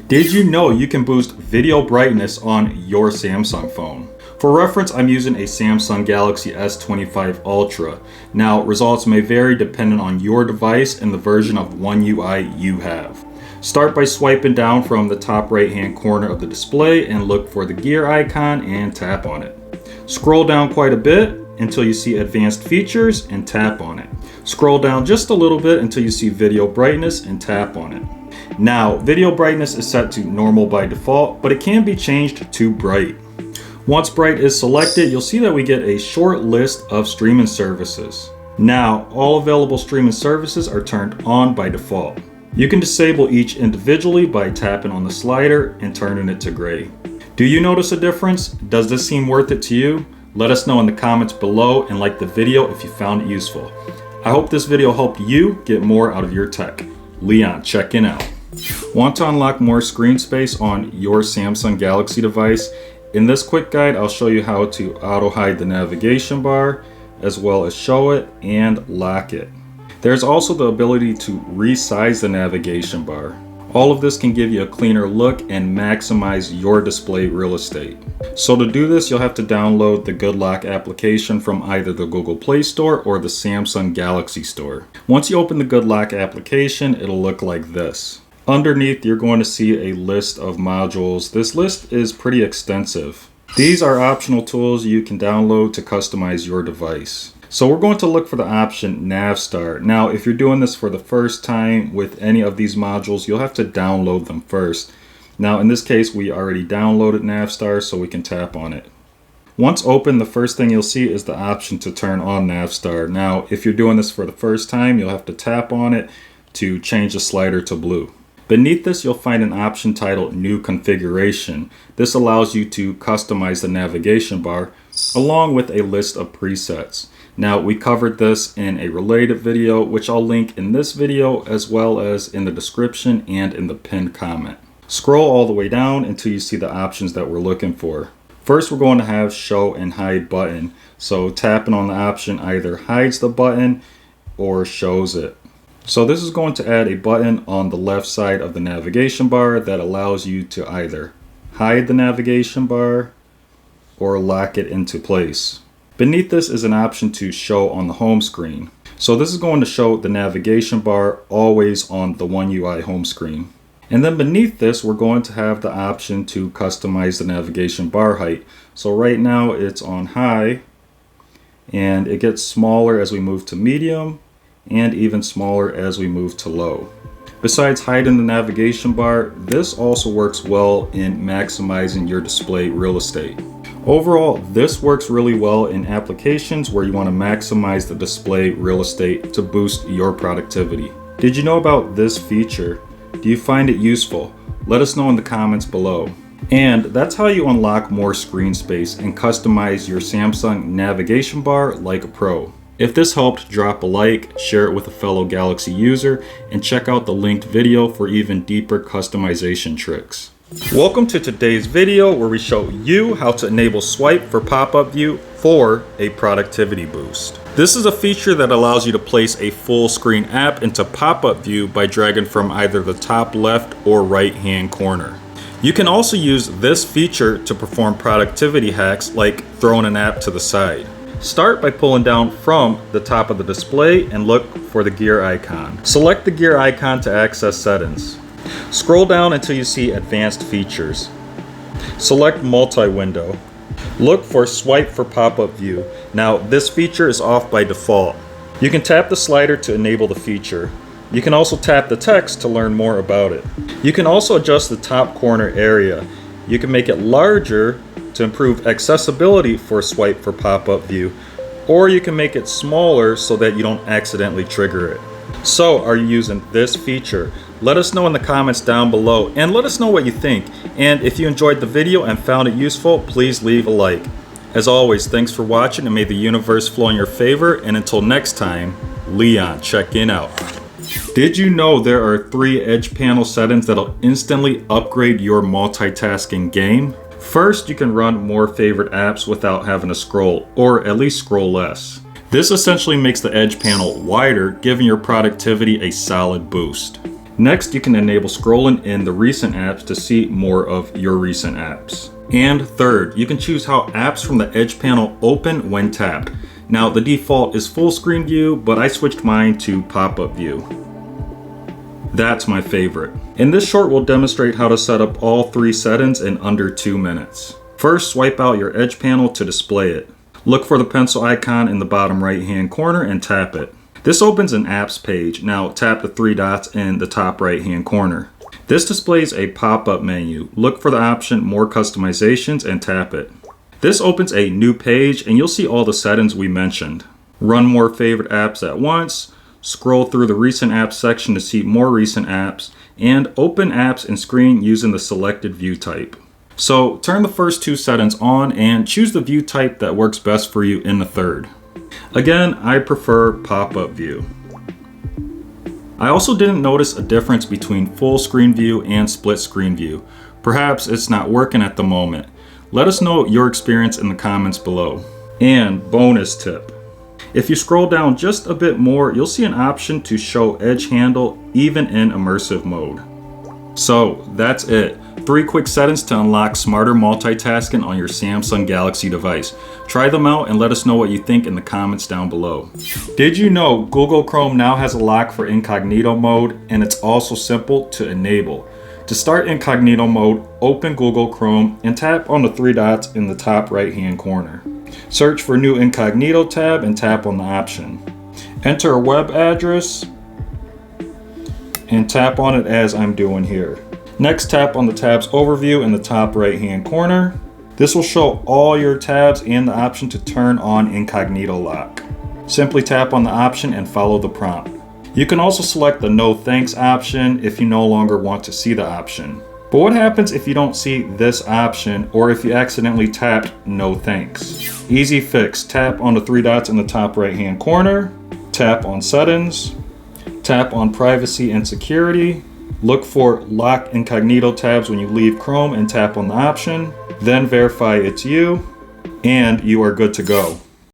Did you know you can boost video brightness on your Samsung phone? For reference, I'm using a Samsung Galaxy S25 Ultra. Now, results may vary depending on your device and the version of One UI you have. Start by swiping down from the top right hand corner of the display and look for the gear icon and tap on it. Scroll down quite a bit until you see advanced features and tap on it. Scroll down just a little bit until you see video brightness and tap on it. Now, video brightness is set to normal by default, but it can be changed to bright. Once bright is selected, you'll see that we get a short list of streaming services. Now, all available streaming services are turned on by default. You can disable each individually by tapping on the slider and turning it to gray. Do you notice a difference? Does this seem worth it to you? Let us know in the comments below and like the video if you found it useful. I hope this video helped you get more out of your tech. Leon, checking out. Want to unlock more screen space on your Samsung Galaxy device? In this quick guide, I'll show you how to auto hide the navigation bar, as well as show it and lock it. There's also the ability to resize the navigation bar. All of this can give you a cleaner look and maximize your display real estate. So to do this, you'll have to download the Good Lock application from either the Google Play Store or the Samsung Galaxy Store. Once you open the Good Lock application, it'll look like this. Underneath, you're going to see a list of modules. This list is pretty extensive. These are optional tools you can download to customize your device. So we're going to look for the option Navstar. Now, if you're doing this for the first time with any of these modules, you'll have to download them first. Now, in this case, we already downloaded Navstar, so we can tap on it. Once open, the first thing you'll see is the option to turn on Navstar. Now, if you're doing this for the first time, you'll have to tap on it to change the slider to blue. Beneath this, you'll find an option titled New Configuration. This allows you to customize the navigation bar along with a list of presets. Now, we covered this in a related video, which I'll link in this video as well as in the description and in the pinned comment. Scroll all the way down until you see the options that we're looking for. First, we're going to have Show and Hide button. So tapping on the option either hides the button or shows it. So this is going to add a button on the left side of the navigation bar that allows you to either hide the navigation bar or lock it into place. Beneath this is an option to show on the home screen. So this is going to show the navigation bar always on the One UI home screen. And then beneath this, we're going to have the option to customize the navigation bar height. So right now it's on high, and it gets smaller as we move to medium, and even smaller as we move to low. Besides hiding the navigation bar, this also works well in maximizing your display real estate. Overall, this works really well in applications where you want to maximize the display real estate to boost your productivity. Did you know about this feature? Do you find it useful? Let us know in the comments below. And that's how you unlock more screen space and customize your Samsung navigation bar like a pro. If this helped, drop a like, share it with a fellow Galaxy user, and check out the linked video for even deeper customization tricks. Welcome to today's video where we show you how to enable swipe for pop-up view for a productivity boost. This is a feature that allows you to place a full screen app into pop-up view by dragging from either the top left or right hand corner. You can also use this feature to perform productivity hacks like throwing an app to the side. Start by pulling down from the top of the display and look for the gear icon. Select the gear icon to access settings. Scroll down until you see advanced features. Select multi-window. Look for swipe for pop-up view. Now, this feature is off by default. You can tap the slider to enable the feature. You can also tap the text to learn more about it. You can also adjust the top corner area. You can make it larger to improve accessibility for swipe for pop-up view, or you can make it smaller so that you don't accidentally trigger it. So, are you using this feature? Let us know in the comments down below and let us know what you think. And if you enjoyed the video and found it useful, please leave a like. As always, thanks for watching and may the universe flow in your favor. And until next time, Leon checking out. Did you know there are 3 edge panel settings that'll instantly upgrade your multitasking game? First, you can run more favorite apps without having to scroll, or at least scroll less. This essentially makes the edge panel wider, giving your productivity a solid boost. Next, you can enable scrolling in the recent apps to see more of your recent apps. And third, you can choose how apps from the Edge panel open when tapped. Now, the default is full screen view, but I switched mine to pop-up view. That's my favorite. In this short, we'll demonstrate how to set up all 3 settings in under 2 minutes. First, swipe out your Edge panel to display it. Look for the pencil icon in the bottom right-hand corner and tap it. This opens an apps page. Now tap the 3 dots in the top right-hand corner. This displays a pop-up menu. Look for the option More Customizations and tap it. This opens a new page and you'll see all the settings we mentioned. Run more favorite apps at once, scroll through the recent apps section to see more recent apps, and open apps and screen using the selected view type. So turn the first 2 settings on and choose the view type that works best for you in the third. Again, I prefer pop-up view. I also didn't notice a difference between full screen view and split screen view. Perhaps it's not working at the moment. Let us know your experience in the comments below. And bonus tip. If you scroll down just a bit more, you'll see an option to show Edge handle even in immersive mode. So that's it. 3 quick settings to unlock smarter multitasking on your Samsung Galaxy device. Try them out and let us know what you think in the comments down below. Did you know Google Chrome now has a lock for incognito mode, and it's also simple to enable. To start incognito mode, open Google Chrome and tap on the 3 dots in the top right-hand corner. Search for New Incognito tab and tap on the option. Enter a web address and tap on it as I'm doing here. Next, tap on the tabs overview in the top right-hand corner. This will show all your tabs and the option to turn on incognito lock. Simply tap on the option and follow the prompt. You can also select the no thanks option if you no longer want to see the option. But what happens if you don't see this option or if you accidentally tapped no thanks? Easy fix. Tap on the 3 dots in the top right-hand corner, tap on settings, tap on privacy and security, look for lock incognito tabs when you leave Chrome and tap on the option, then verify it's you, and you are good to go.